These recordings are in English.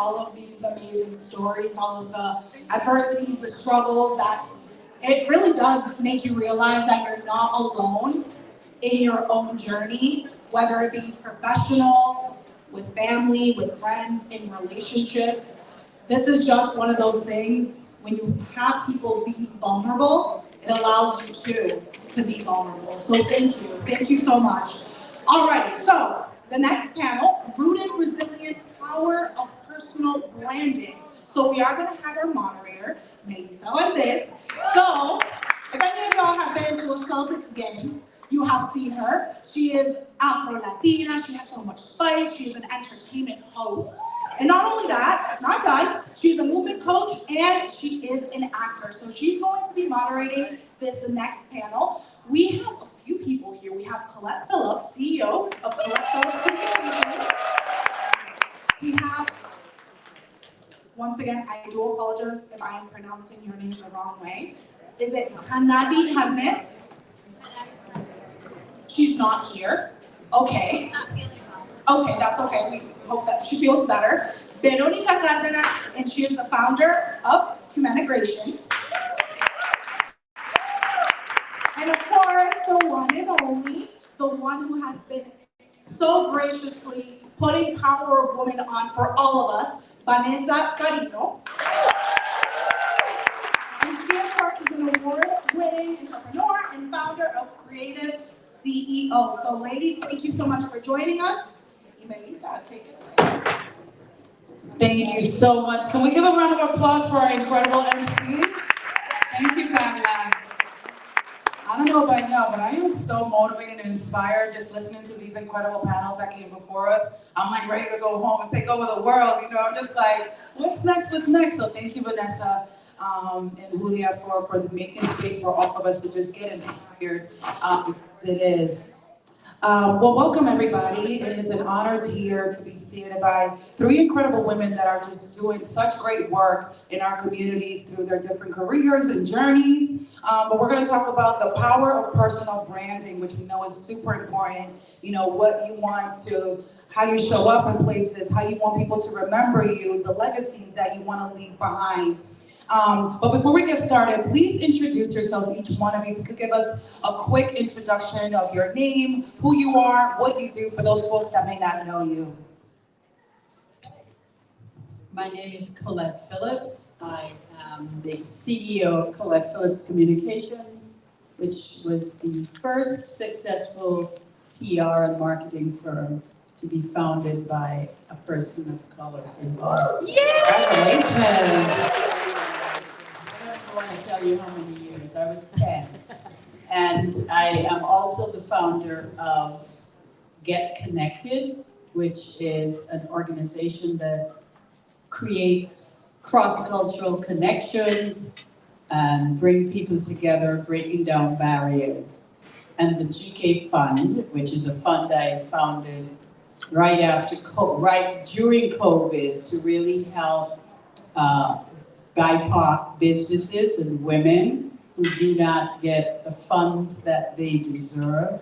all of these amazing stories, all of the adversities, the struggles, that it really does make you realize that you're not alone in your own journey, whether it be professional, with family, with friends, in relationships. This is just one of those things, when you have people be vulnerable, it allows you to be vulnerable. So thank you so much. Alrighty, so the next panel, Rooted Resilience, Power of Personal Branding. So we are gonna have our moderator, Mejia, on this. So, if any of y'all have been to a Celtics game, you have seen her. She is Afro-Latina, she has so much spice, she's an entertainment host. And not only that, not done, she's a movement coach and she is an actor. So she's going to be moderating this next panel. We have a few people here. We have Colette Phillips, CEO of Colette Phillips Communications. We have, once again, I do apologize if I am pronouncing your name the wrong way. Is it Hanadi Harnes? She's not here. Okay. Okay, that's okay. We hope that she feels better. Veronica Cardenas, and she is the founder of Humanigration. And of course, the one and only, the one who has been so graciously putting Power of Women on for all of us, Vanessa Carino. And she, of course, is an award-winning entrepreneur and founder of Creative CEO. So ladies, thank you so much for joining us. Melissa, take it away. Thank you so much. Can we give a round of applause for our incredible MC? Thank you, Carla. I don't know about y'all, but I am so motivated and inspired just listening to these incredible panels that came before us. I'm like ready to go home and take over the world. You know, I'm just like, what's next? What's next? So thank you, Vanessa and Julia, for making space for all of us to just get inspired. It is. Well, welcome everybody. It is an honor here to be seated by three incredible women that are just doing such great work in our communities through their different careers and journeys. But we're going to talk about the power of personal branding, which we know is super important. You know, what you want to, how you show up in places, how you want people to remember you, the legacies that you want to leave behind. But before we get started, please introduce yourselves, each one of you. If you could give us a quick introduction of your name, who you are, what you do, for those folks that may not know you. My name is Colette Phillips. I am the CEO of Colette Phillips Communications, which was the first successful PR and marketing firm to be founded by a person of color in Boston. Congratulations. I don't want to tell you how many years. I was 10. And I am also the founder of Get Connected, which is an organization that creates cross-cultural connections and bring people together, breaking down barriers. And the GK Fund, which is a fund I founded right during COVID to really help BIPOC businesses and women who do not get the funds that they deserve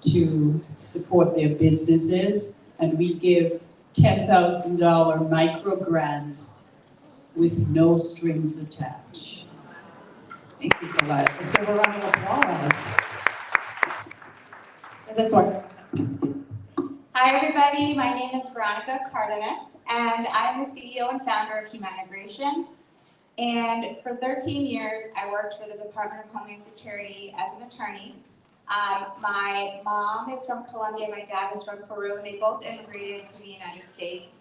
to support their businesses. And we give $10,000 micro grants with no strings attached. Thank you, Colette. Let's give a round of applause. Does this work? Hi, everybody. My name is Veronica Cardenas, and I'm the CEO and founder of Humanigration. And for 13 years, I worked for the Department of Homeland Security as an attorney. My mom is from Colombia, my dad is from Peru, and they both immigrated to the United States.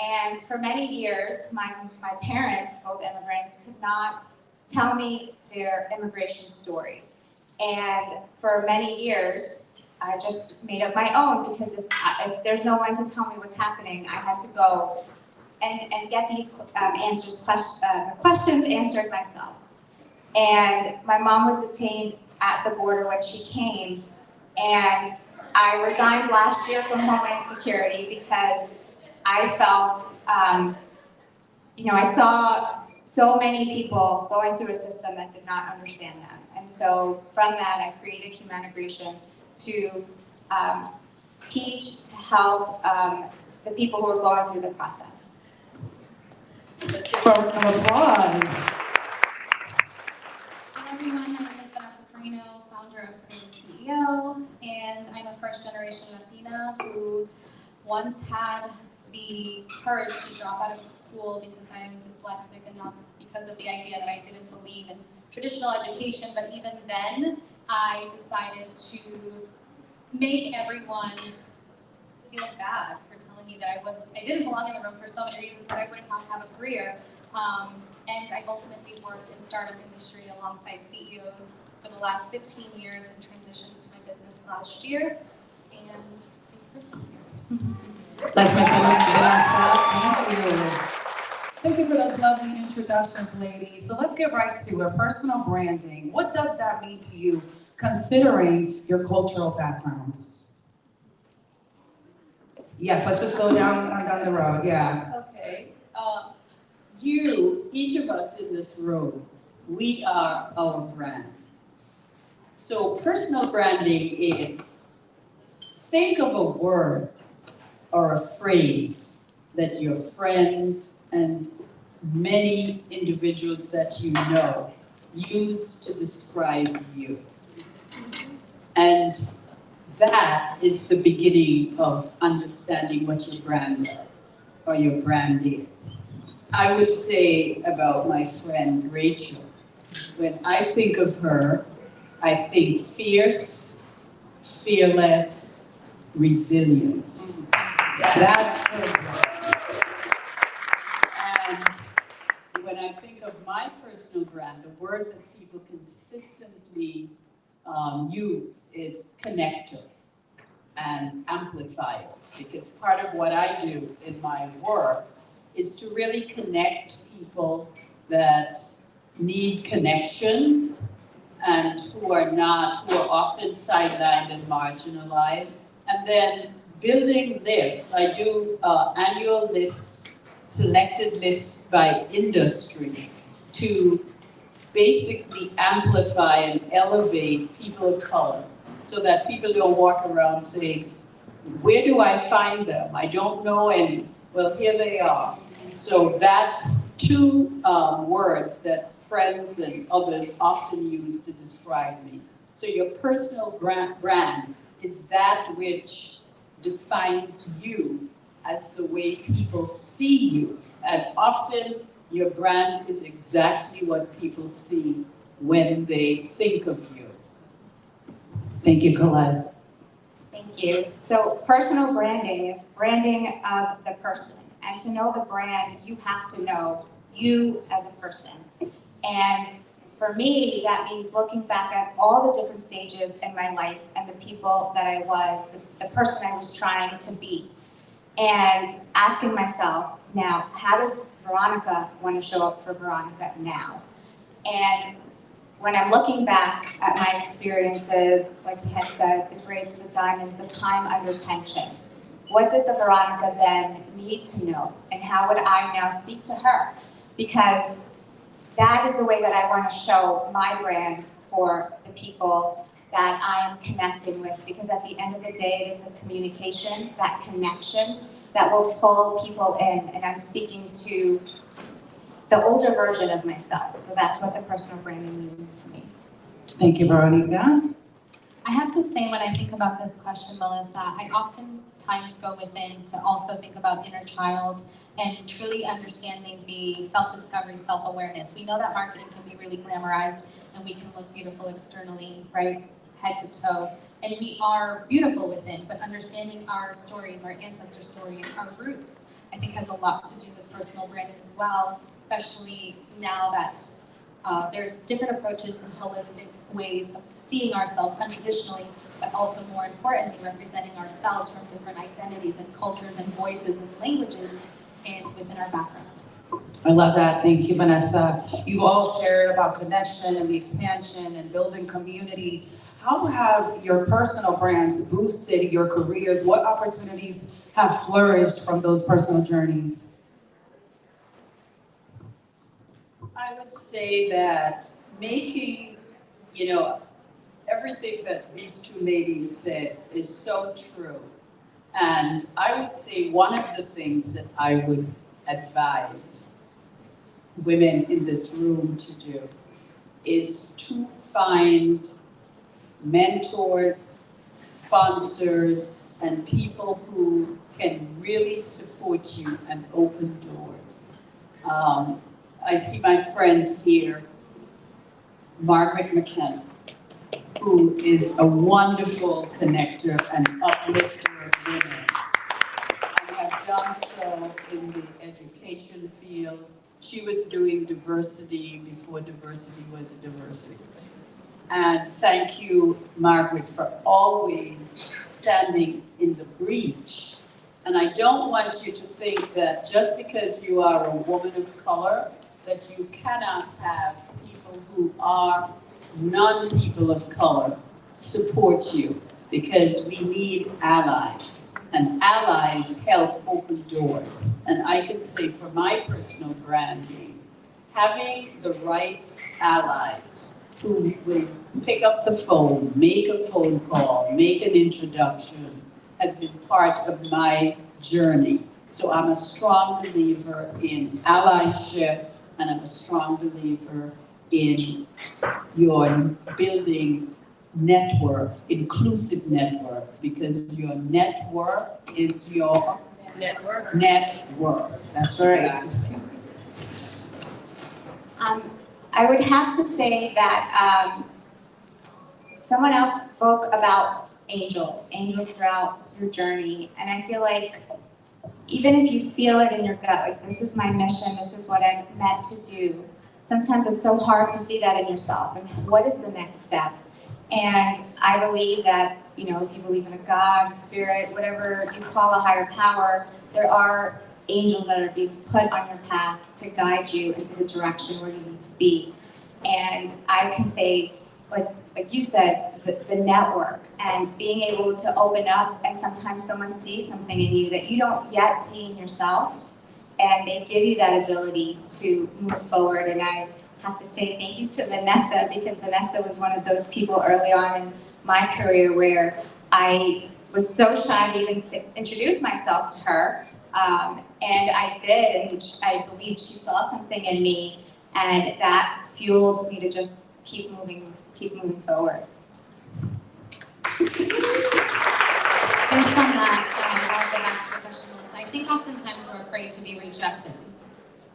And for many years, my parents, both immigrants, could not tell me their immigration story. And for many years, I just made up my own, because if there's no one to tell me what's happening, I had to go and get these questions answered myself. And my mom was detained at the border when she came, and I resigned last year from Homeland Security because I felt, I saw so many people going through a system that did not understand them. And so from that, I created Humanigration to teach, to help the people who are going through the process. for a round of applause. Hi everyone, my name is Vanessa Carino, founder of Creative CEO, and I'm a first-generation Latina who once had the courage to drop out of school because I am dyslexic and not because of the idea that I didn't believe in traditional education, but even then, I decided to make everyone feel bad for telling me that I didn't belong in the room for so many reasons that I wouldn't have a career. And I ultimately worked in startup industry alongside CEOs for the last 15 years and transitioned to my business last year. And thanks for being here. Let's make some noise for Vanessa. Thank you. Thank you for those lovely introductions, ladies. So let's get right to it. Personal branding. What does that mean to you, considering your cultural backgrounds? Yes, let's just go down the road. Yeah. Okay. Each of us in this room, we are our brand. So personal branding is, think of a word or a phrase that your friends and many individuals that you know use to describe you. And that is the beginning of understanding what your brand or your brand is. I would say about my friend Rachel, when I think of her, I think fierce, fearless, resilient. That's her. And when I think of my personal brand, the word that people consistently use is connector and amplifier, because part of what I do in my work is to really connect people that need connections and who are often sidelined and marginalized. And then building lists. I do annual lists, selected lists by industry to basically amplify and elevate people of color so that people don't walk around saying, where do I find them? I don't know any. Well, here they are. So that's two words that friends and others often use to describe me. So your personal brand is that which defines you as the way people see you. And often your brand is exactly what people see when they think of you. Thank you, Colette. Thank you. So personal branding is branding of the person. And to know the brand, you have to know you as a person. And for me, that means looking back at all the different stages in my life and the people that I was, the person I was trying to be. And asking myself, now, how does Veronica want to show up for Veronica now? And when I'm looking back at my experiences, like we had said, the grapes, the diamonds, the time under tension, what did the Veronica then need to know? And how would I now speak to her? Because that is the way that I want to show my brand for the people that I am connecting with. Because at the end of the day, it is the communication, that connection, that will pull people in. And I'm speaking to the older version of myself. So that's what the personal branding means to me. Thank you, Veronica. I have to say, when I think about this question, Melissa, I oftentimes go within to also think about inner child and truly understanding the self-discovery, self-awareness. We know that marketing can be really glamorized and we can look beautiful externally, right, head to toe. And we are beautiful within, but understanding our stories, our ancestor stories, our roots, I think has a lot to do with personal branding as well, especially now that there's different approaches and holistic ways of seeing ourselves untraditionally, but also more importantly, representing ourselves from different identities and cultures and voices and languages and within our background. I love that. Thank you, Vanessa. You all shared about connection and the expansion and building community. How have your personal brands boosted your careers? What opportunities have flourished from those personal journeys? I would say that making, everything that these two ladies said is so true. And I would say one of the things that I would advise women in this room to do is to find mentors, sponsors, and people who can really support you and open doors. I see my friend here, Margaret McKenna, who is a wonderful connector and uplifter of women, and has done so in the education field. She was doing diversity before diversity was diversity. And thank you, Margaret, for always standing in the breach. And I don't want you to think that just because you are a woman of color, that you cannot have people who are non-people of color support you, because we need allies, and allies help open doors. And I can say for my personal branding, having the right allies who will pick up the phone, make a phone call, make an introduction, has been part of my journey. So I'm a strong believer in allyship, and I'm a strong believer in your building networks, inclusive networks, because your network is your network. That's right. I would have to say that someone else spoke about angels throughout your journey, and I feel like even if you feel it in your gut, like this is my mission, this is what I'm meant to do, sometimes it's so hard to see that in yourself, and what is the next step? And I believe that, you know, if you believe in a God, spirit, whatever you call a higher power, there are angels that are being put on your path to guide you into the direction where you need to be. And I can say, like you said, the network and being able to open up, and sometimes someone sees something in you that you don't yet see in yourself, and they give you that ability to move forward. And I have to say thank you to Vanessa, because Vanessa was one of those people early on in my career where I was so shy to even introduce myself to her. And I did, and I believe she saw something in me, and that fueled me to just keep moving forward. Based on that, I'll go back to the question. I think oftentimes we're afraid to be rejected,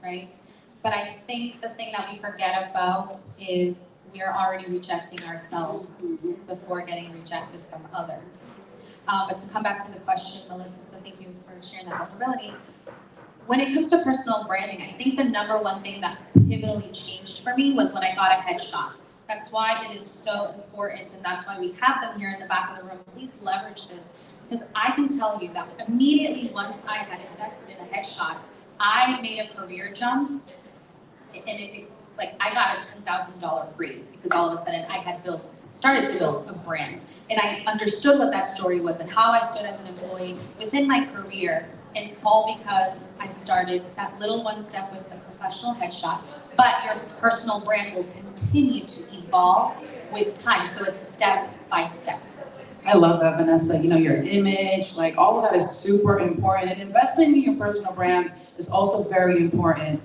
right? But I think the thing that we forget about is we are already rejecting ourselves before getting rejected from others. But to come back to the question, Melissa, so thank you for sharing that vulnerability. When it comes to personal branding, I think the number one thing that pivotally changed for me was when I got a headshot. That's why it is so important, and that's why we have them here in the back of the room. Please leverage this, because I can tell you that immediately once I had invested in a headshot, I made a career jump, and I got a $10,000 raise, because all of a sudden I had started to build a brand, and I understood what that story was and how I stood as an employee within my career, and all because I started that little one step with the professional headshot. But your personal brand will continue to evolve with time, so it's step by step. I love that, Vanessa. You know, your image, like all of that is super important, and investing in your personal brand is also very important.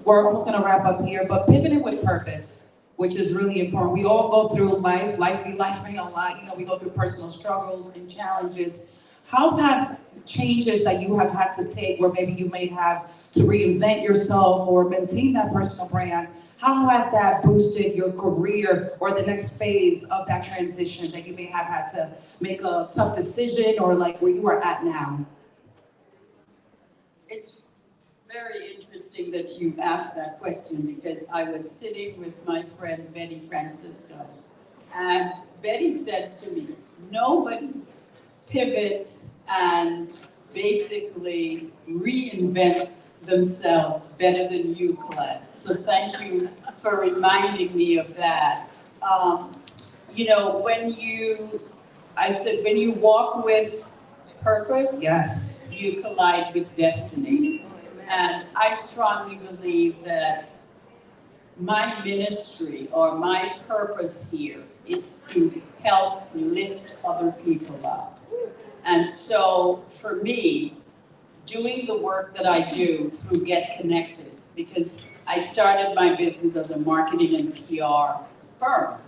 We're almost gonna wrap up here, but pivoting with purpose, which is really important. We all go through life be lifing a lot. You know, we go through personal struggles and challenges. How have changes that you have had to take, where maybe you may have to reinvent yourself or maintain that personal brand, how has that boosted your career or the next phase of that transition that you may have had to make a tough decision, or like where you are at now? It's very interesting that you asked that question, because I was sitting with my friend Betty Francisco, and Betty said to me, nobody pivots and basically reinvent themselves better than you, Colette. So thank you for reminding me of that. You know, when you walk with purpose, Yes. you collide with destiny. And I strongly believe that my ministry or my purpose here is to help lift other people up. And so for me, doing the work that I do through Get Connected because I started my business as a marketing and PR firm.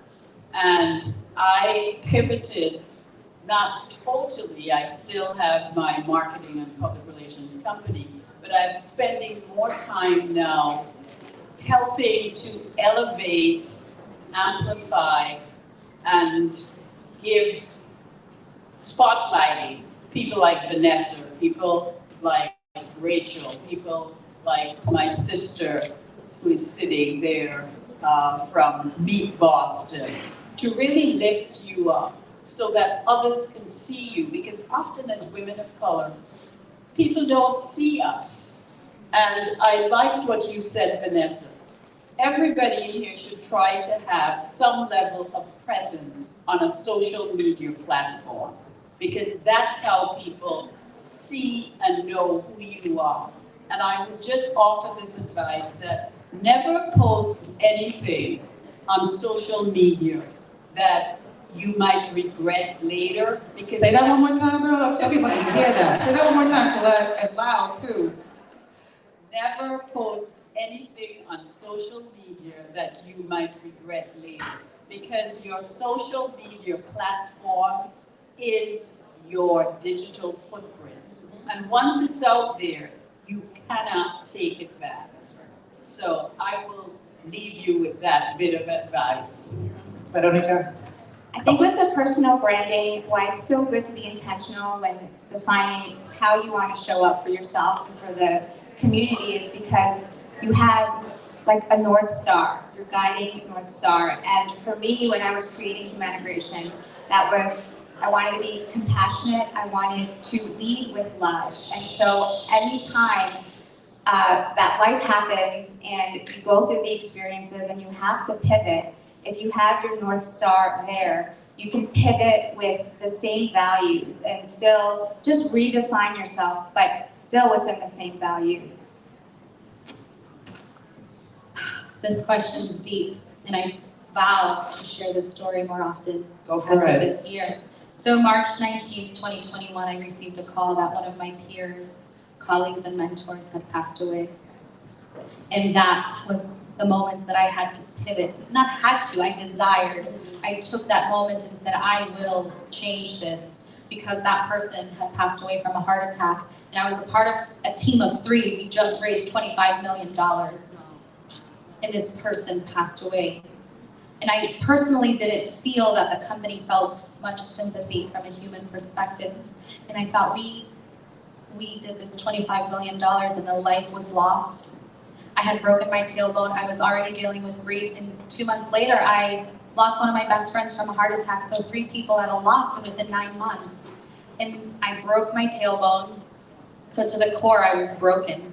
And I pivoted, not totally, I still have my marketing and public relations company, but I'm spending more time now helping to elevate, amplify, and give spotlighting people like Vanessa, people like Rachel, people like my sister who is sitting there from Meet Boston, to really lift you up so that others can see you, because often as women of color, people don't see us. And I liked what you said, Vanessa. Everybody in here should try to have some level of presence on a social media platform, because that's how people see and know who you are. And I would just offer this advice that never post anything on social media that you might regret later, because— Say that one more time, girl. Some people didn't hear that. Say that one more time, Colette, and loud too. Never post anything on social media that you might regret later, because your social media platform is your digital footprint. And once it's out there, you cannot take it back. So I will leave you with that bit of advice. Veronica? I think with the personal branding, why it's so good to be intentional when defining how you want to show up for yourself and for the community is because you have like a North Star, your guiding North Star. And for me, when I was creating Humanigration, that was, I wanted to be compassionate, I wanted to lead with love. And so anytime that life happens and you go through the experiences and you have to pivot, if you have your North Star there, you can pivot with the same values and still just redefine yourself, but still within the same values. This question is deep, and I vow to share this story more often Go for it. this year. So March 19th, 2021, I received a call that one of my peers, colleagues, and mentors had passed away. And that was the moment that I had to pivot. Not had to, I desired. I took that moment and said, I will change this, because that person had passed away from a heart attack. And I was a part of a team of 3. We just raised $25 million. And this person passed away. And I personally didn't feel that the company felt much sympathy from a human perspective. And I thought, we did this $25 million and the life was lost. I had broken my tailbone. I was already dealing with grief. And 2 months later, I lost one of my best friends from a heart attack. So 3 people at a loss within 9 months. And I broke my tailbone. So to the core, I was broken.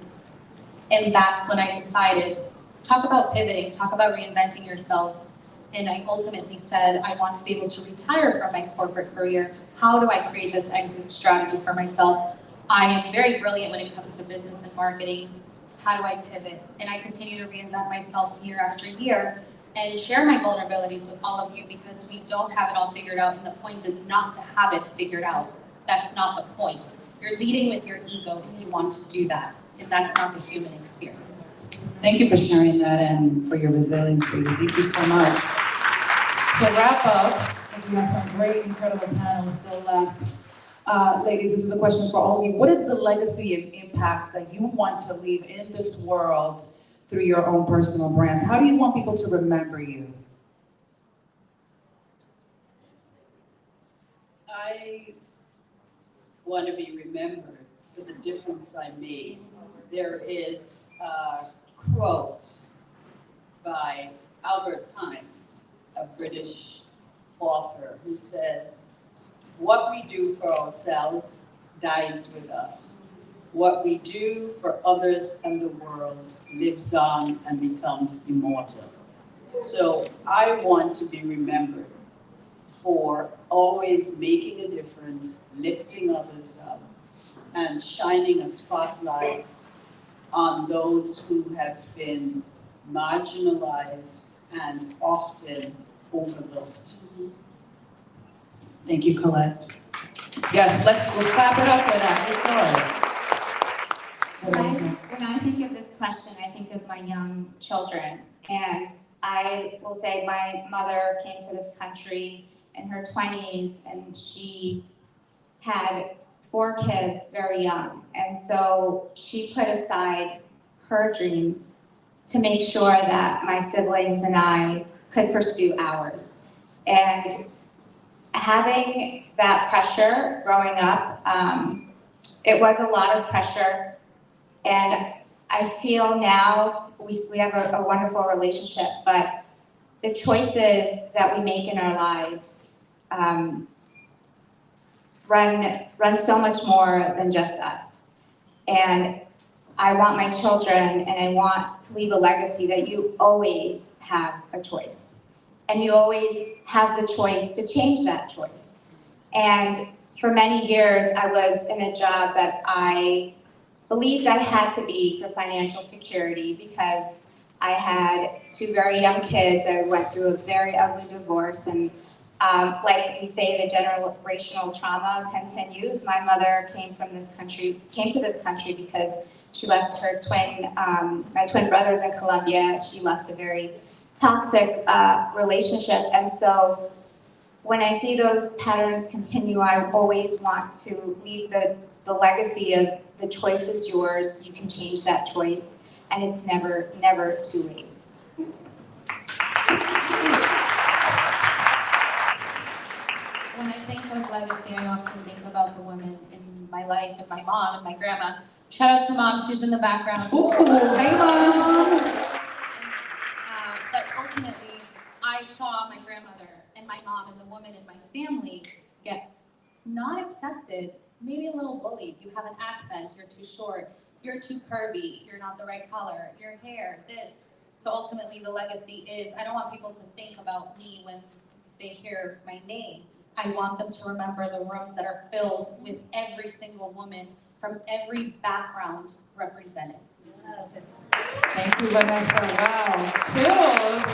And that's when I decided, talk about pivoting, talk about reinventing yourselves. And I ultimately said, I want to be able to retire from my corporate career. How do I create this exit strategy for myself? I am very brilliant when it comes to business and marketing. How do I pivot? And I continue to reinvent myself year after year and share my vulnerabilities with all of you, because we don't have it all figured out. And the point is not to have it figured out. That's not the point. You're leading with your ego if you want to do that. And that's not the human experience. Thank you for sharing that and for your resiliency. Thank you so much. To wrap up, because we have some great, incredible panels still left. Ladies, this is a question for all of you. What is the legacy and impact that you want to leave in this world through your own personal brands? How do you want people to remember you? I want to be remembered for the difference I made. There is a quote by Albert Hines, a British author, who says, "What we do for ourselves dies with us. What we do for others and the world lives on and becomes immortal." So I want to be remembered for always making a difference, lifting others up, and shining a spotlight on those who have been marginalized and often overlooked. Thank you, Colette. Yes, let's clap it up for that. When I think of this question, I think of my young children. And I will say my mother came to this country in her 20s, and she had 4 kids very young. And so she put aside her dreams to make sure that my siblings and I could pursue ours. And having that pressure growing up, it was a lot of pressure. And I feel now we have a wonderful relationship, but the choices that we make in our lives run so much more than just us. And I want my children, and I want to leave a legacy that you always have a choice. And you always have the choice to change that choice. And for many years, I was in a job that I believed I had to be for financial security because I had 2 very young kids. I went through a very ugly divorce, and like we say, the generational trauma continues. My mother came to this country because she left her my twin brothers in Colombia. She left a very toxic relationship, and so when I see those patterns continue, I always want to leave the legacy of the choice is yours. You can change that choice, and it's never, never too late. When I think of legacy, I often think about the women in my life and my mom and my grandma. Shout out to mom, she's in the background. Ooh, hey mom. But ultimately, I saw my grandmother and my mom and the woman in my family get not accepted, maybe a little bullied. You have an accent, you're too short, you're too curvy, you're not the right color, your hair, this. So ultimately the legacy is, I don't want people to think about me when they hear my name. I want them to remember the rooms that are filled with every single woman from every background represented. Yes. Thank you, Vanessa. Wow. Chills.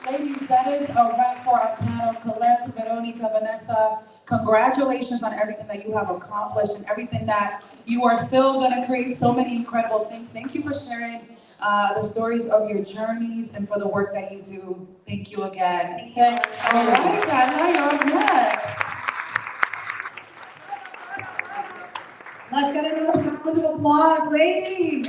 Ladies, that is a wrap for our panel. Colette, Veronica, Vanessa, congratulations on everything that you have accomplished and everything that you are still going to create. So many incredible things. Thank you for sharing the stories of your journeys and for the work that you do. Thank you again. Thank you. All right, Carla, you're up next. Let's get another round of applause, ladies.